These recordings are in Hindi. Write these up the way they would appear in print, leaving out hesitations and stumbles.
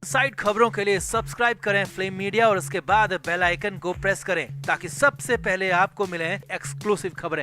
साइड खबरों के लिए सब्सक्राइब करें फ्लेम मीडिया और उसके बाद बेल आइकन को प्रेस करें ताकि सबसे पहले आपको मिले एक्सक्लूसिव खबरें।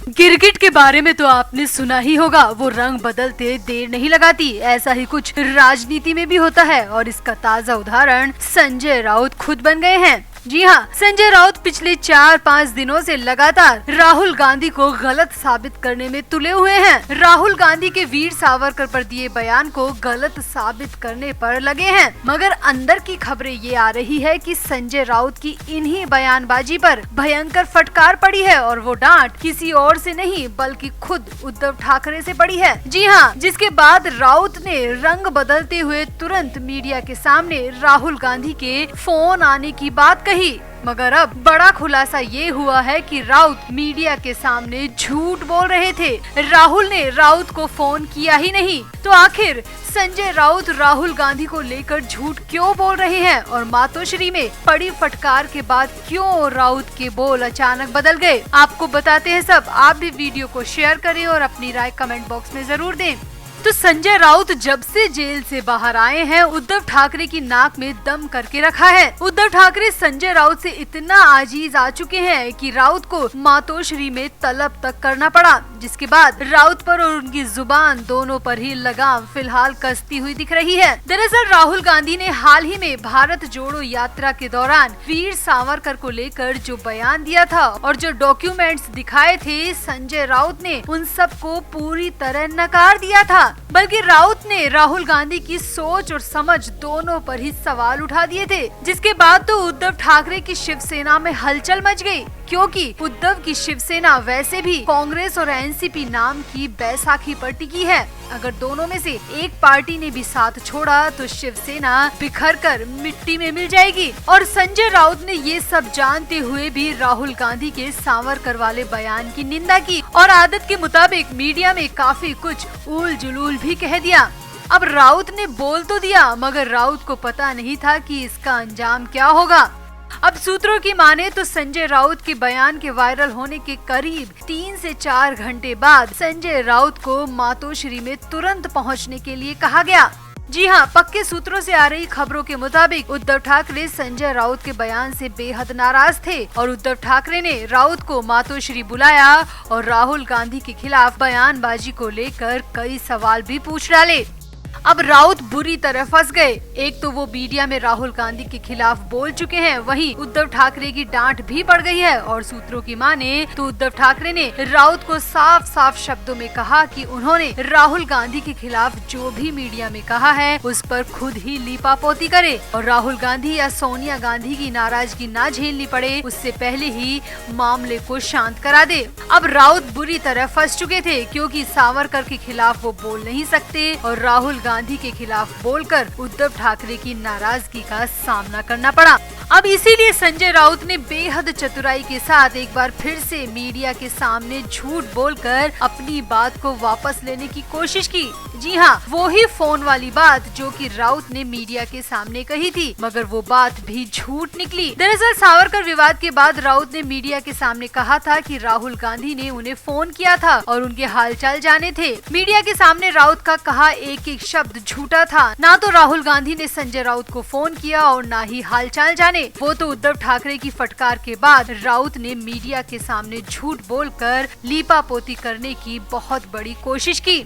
क्रिकेट के बारे में तो आपने सुना ही होगा, वो रंग बदलते देर नहीं लगाती। ऐसा ही कुछ राजनीति में भी होता है और इसका ताजा उदाहरण संजय राउत खुद बन गए हैं। जी हाँ, संजय राउत पिछले 4-5 दिनों से लगातार राहुल गांधी को गलत साबित करने में तुले हुए हैं। राहुल गांधी के वीर सावरकर पर दिए बयान को गलत साबित करने पर लगे हैं। मगर अंदर की खबरें ये आ रही है कि संजय राउत की इन्हीं बयानबाजी पर भयंकर फटकार पड़ी है और वो डांट किसी और से नहीं बल्कि खुद उद्धव ठाकरे से पड़ी है। जी हाँ, जिसके बाद राउत ने रंग बदलते हुए तुरंत मीडिया के सामने राहुल गांधी के फोन आने की बात कही। मगर अब बड़ा खुलासा ये हुआ है कि राउत मीडिया के सामने झूठ बोल रहे थे। राहुल ने राउत को फोन किया ही नहीं। तो आखिर संजय राउत राहुल गांधी को लेकर झूठ क्यों बोल रहे हैं और मातोश्री में पड़ी फटकार के बाद क्यों राउत के बोल अचानक बदल गए, आपको बताते हैं सब। आप भी वीडियो को शेयर करें और अपनी राय कमेंट बॉक्स में जरूर दें। तो संजय राउत जब से जेल से बाहर आए हैं, उद्धव ठाकरे की नाक में दम करके रखा है। उद्धव ठाकरे संजय राउत से इतना आजीज आ चुके हैं कि राउत को मातोश्री में तलब तक करना पड़ा, जिसके बाद राउत पर और उनकी जुबान दोनों पर ही लगाम फिलहाल कसती हुई दिख रही है। दरअसल राहुल गांधी ने हाल ही में भारत जोड़ो यात्रा के दौरान वीर सावरकर को लेकर जो बयान दिया था और जो डॉक्यूमेंट्स दिखाए थे, संजय राउत ने उन सब को पूरी तरह नकार दिया था। बल्कि राउत ने राहुल गांधी की सोच और समझ दोनों पर ही सवाल उठा दिए थे, जिसके बाद तो उद्धव ठाकरे की शिवसेना में हलचल मच गई, क्योंकि उद्धव की शिवसेना वैसे भी कांग्रेस और एनसीपी नाम की बैसाखी पर टिकी है। अगर दोनों में से एक पार्टी ने भी साथ छोड़ा तो शिवसेना बिखरकर मिट्टी में मिल जाएगी। और संजय राउत ने ये सब जानते हुए भी राहुल गांधी के सावरकर वाले बयान की निंदा की और आदत के मुताबिक मीडिया में काफी कुछ उल जुलूल भी कह दिया। अब राउत ने बोल तो दिया, मगर राउत को पता नहीं था कि इसका अंजाम क्या होगा। अब सूत्रों की माने तो संजय राउत के बयान के वायरल होने के करीब 3 से 4 घंटे बाद संजय राउत को मातोश्री में तुरंत पहुंचने के लिए कहा गया। जी हाँ, पक्के सूत्रों से आ रही खबरों के मुताबिक उद्धव ठाकरे संजय राउत के बयान से बेहद नाराज थे और उद्धव ठाकरे ने राउत को मातोश्री बुलाया और राहुल गांधी के खिलाफ बयानबाजी को लेकर कई सवाल भी पूछ डाले। अब राउत बुरी तरह फंस गए। एक तो वो मीडिया में राहुल गांधी के खिलाफ बोल चुके हैं, वहीं उद्धव ठाकरे की डांट भी पड़ गई है और सूत्रों की माने तो उद्धव ठाकरे ने राउत को साफ साफ शब्दों में कहा कि उन्होंने राहुल गांधी के खिलाफ जो भी मीडिया में कहा है उस पर खुद ही लीपापोती करे और राहुल गांधी या सोनिया गांधी की नाराजगी ना झेलनी पड़े, उससे पहले ही मामले को शांत करा दे। अब राउत बुरी तरह फंस चुके थे, क्योंकि सावरकर के खिलाफ वो बोल नहीं सकते और राहुल गांधी के खिलाफ बोलकर उद्धव ठाकरे की नाराजगी का सामना करना पड़ा। अब इसीलिए संजय राउत ने बेहद चतुराई के साथ एक बार फिर से मीडिया के सामने झूठ बोलकर अपनी बात को वापस लेने की कोशिश की। जी हाँ, वो ही फोन वाली बात जो कि राउत ने मीडिया के सामने कही थी, मगर वो बात भी झूठ निकली। दरअसल सावरकर विवाद के बाद राउत ने मीडिया के सामने कहा था कि राहुल गांधी ने उन्हें फोन किया था और उनके हालचाल जाने थे। मीडिया के सामने राउत का कहा एक एक शब्द झूठा था। ना तो राहुल गांधी ने संजय राउत को फोन किया और ना ही हालचाल जाने। वो तो उद्धव ठाकरे की फटकार के बाद राउत ने मीडिया के सामने झूठ बोलकर लीपापोती करने की बहुत बड़ी कोशिश की।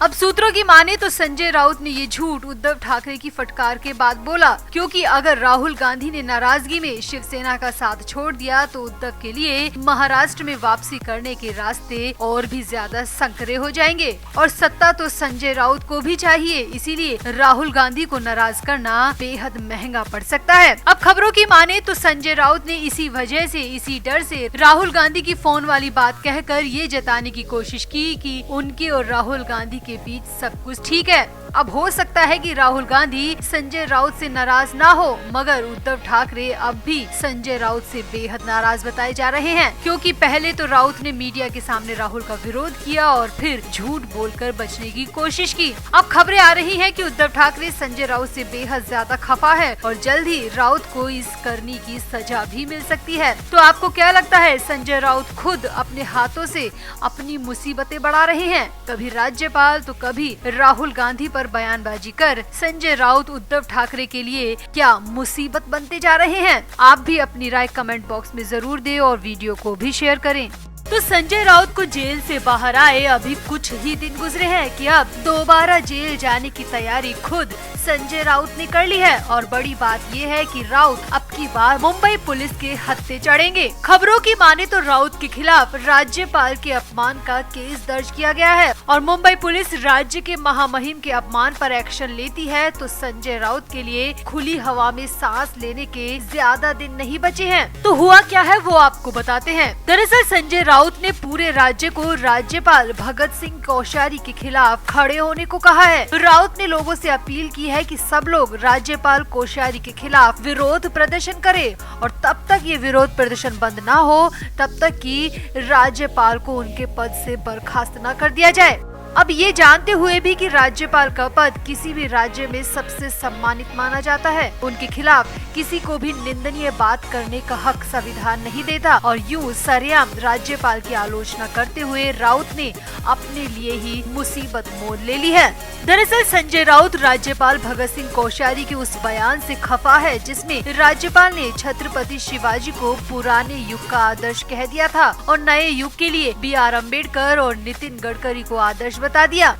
अब सूत्रों की माने तो संजय राउत ने ये झूठ उद्धव ठाकरे की फटकार के बाद बोला, क्योंकि अगर राहुल गांधी ने नाराजगी में शिवसेना का साथ छोड़ दिया तो उद्धव के लिए महाराष्ट्र में वापसी करने के रास्ते और भी ज्यादा संकरे हो जाएंगे और सत्ता तो संजय राउत को भी चाहिए। इसीलिए राहुल गांधी को नाराज करना बेहद महंगा पड़ सकता है। अब खबरों की माने तो संजय राउत ने इसी वजह से, इसी डर से राहुल गांधी की फोन वाली बात कहकर ये जताने की कोशिश की कि उनके और राहुल गांधी के बीच सब कुछ ठीक है। अब हो सकता है कि राहुल गांधी संजय राउत से नाराज ना हो, मगर उद्धव ठाकरे अब भी संजय राउत से बेहद नाराज बताए जा रहे हैं, क्योंकि पहले तो राउत ने मीडिया के सामने राहुल का विरोध किया और फिर झूठ बोलकर बचने की कोशिश की। अब खबरें आ रही हैं कि उद्धव ठाकरे संजय राउत से बेहद ज्यादा खफा है और जल्द ही राउत को इस करनी की सजा भी मिल सकती है। तो आपको क्या लगता है, संजय राउत खुद अपने हाथों से अपनी मुसीबतें बढ़ा रहे हैं? कभी राज्यपाल तो कभी राहुल गांधी पर बयानबाजी कर संजय राउत उद्धव ठाकरे के लिए क्या मुसीबत बनते जा रहे हैं? आप भी अपनी राय कमेंट बॉक्स में जरूर दें और वीडियो को भी शेयर करें। तो संजय राउत को जेल से बाहर आए अभी कुछ ही दिन गुजरे हैं कि अब दोबारा जेल जाने की तैयारी खुद संजय राउत ने कर ली है। और बड़ी बात ये है कि राउत अब की बार मुंबई पुलिस के हत्थे चढ़ेंगे। खबरों की माने तो राउत के खिलाफ राज्यपाल के अपमान का केस दर्ज किया गया है और मुंबई पुलिस राज्य के महामहिम के अपमान पर एक्शन लेती है तो संजय राउत के लिए खुली हवा में सांस लेने के ज्यादा दिन नहीं बचे हैं। तो हुआ क्या है वो आपको बताते हैं। दरअसल संजय राउत ने पूरे राज्य को राज्यपाल भगत सिंह कोश्यारी के खिलाफ खड़े होने को कहा है। राउत ने लोगों से अपील की है कि सब लोग राज्यपाल कोश्यारी के खिलाफ विरोध प्रदर्शन करें और तब तक ये विरोध प्रदर्शन बंद ना हो तब तक कि राज्यपाल को उनके पद से बर्खास्त न कर दिया जाए। अब ये जानते हुए भी कि राज्यपाल का पद किसी भी राज्य में सबसे सम्मानित माना जाता है, उनके खिलाफ किसी को भी निंदनीय बात करने का हक संविधान नहीं देता और यूं सरेआम राज्यपाल की आलोचना करते हुए राउत ने अपने लिए ही मुसीबत मोल ले ली है। दरअसल संजय राउत राज्यपाल भगत सिंह कोश्यारी के उस बयान से खफा है जिसमें राज्यपाल ने छत्रपति शिवाजी को पुराने युग का आदर्श कह दिया था और नए युग के लिए B.R. अम्बेडकर और नितिन गडकरी को आदर्श बता दिया।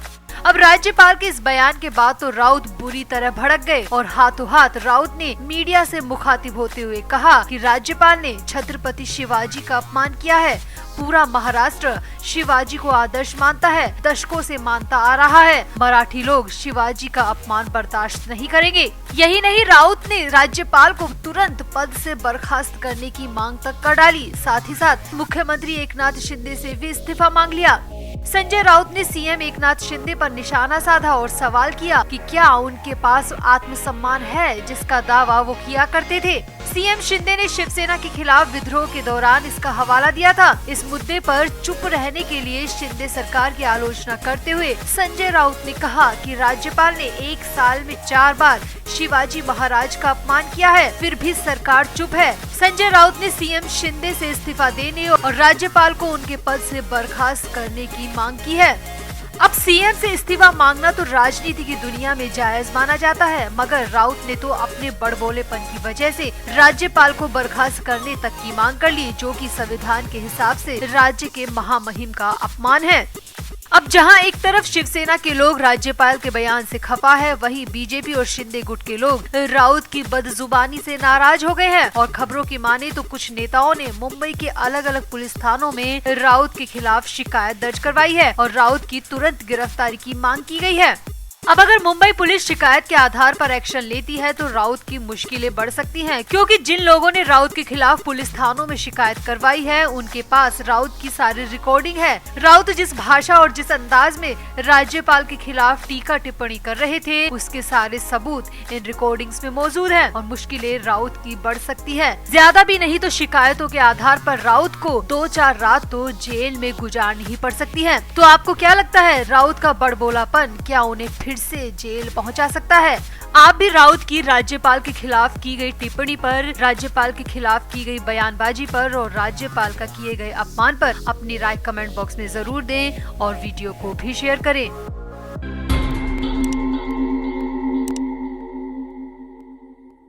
अब राज्यपाल के इस बयान के बाद तो राउत बुरी तरह भड़क गए और हाथों हाथ राउत ने मीडिया से मुखातिब होते हुए कहा कि राज्यपाल ने छत्रपति शिवाजी का अपमान किया है। पूरा महाराष्ट्र शिवाजी को आदर्श मानता है, दशकों से मानता आ रहा है। मराठी लोग शिवाजी का अपमान बर्दाश्त नहीं करेंगे। यही नहीं, राउत ने राज्यपाल को तुरंत पद से बर्खास्त करने की मांग तक कर डाली। साथ ही साथ मुख्यमंत्री एकनाथ शिंदे से भी इस्तीफा मांग लिया। संजय राउत ने सीएम एकनाथ शिंदे पर निशाना साधा और सवाल किया कि क्या उनके पास आत्मसम्मान है जिसका दावा वो किया करते थे। सीएम शिंदे ने शिवसेना के खिलाफ विद्रोह के दौरान इसका हवाला दिया था। इस मुद्दे पर चुप रहने के लिए शिंदे सरकार की आलोचना करते हुए संजय राउत ने कहा कि राज्यपाल ने 1 साल में 4 बार शिवाजी महाराज का अपमान किया है, फिर भी सरकार चुप है। संजय राउत ने सीएम शिंदे से इस्तीफा देने और राज्यपाल को उनके पद से बर्खास्त करने की मांग की है। अब सीएम से इस्तीफा मांगना तो राजनीति की दुनिया में जायज माना जाता है, मगर राउत ने तो अपने बड़बोलेपन की वजह से राज्यपाल को बर्खास्त करने तक की मांग कर ली, जो कि संविधान के हिसाब से राज्य के महामहिम का अपमान है। अब जहां एक तरफ शिवसेना के लोग राज्यपाल के बयान से खफा है, वहीं बीजेपी और शिंदे गुट के लोग राउत की बदजुबानी से नाराज हो गए हैं और खबरों की माने तो कुछ नेताओं ने मुंबई के अलग अलग पुलिस थानों में राउत के खिलाफ शिकायत दर्ज करवाई है और राउत की तुरंत गिरफ्तारी की मांग की गई है। अब अगर मुंबई पुलिस शिकायत के आधार पर एक्शन लेती है तो राउत की मुश्किलें बढ़ सकती हैं, क्योंकि जिन लोगों ने राउत के खिलाफ पुलिस थानों में शिकायत करवाई है उनके पास राउत की सारी रिकॉर्डिंग है। राउत जिस भाषा और जिस अंदाज में राज्यपाल के खिलाफ टीका टिप्पणी कर रहे थे उसके सारे सबूत इन रिकॉर्डिंग्स में मौजूद है और मुश्किलें राउत की बढ़ सकती है। ज्यादा भी नहीं तो शिकायतों के आधार पर राउत को 2-4 रात तो जेल में गुजारनी ही पड़ सकती है। तो आपको क्या लगता है, राउत का बड़बोलापन क्या उन्हें फिर से जेल पहुंचा सकता है? आप भी राउत की राज्यपाल के खिलाफ की गई टिप्पणी पर, राज्यपाल के खिलाफ की गई बयानबाजी पर और राज्यपाल का किए गए अपमान पर अपनी राय कमेंट बॉक्स में जरूर दें और वीडियो को भी शेयर करें।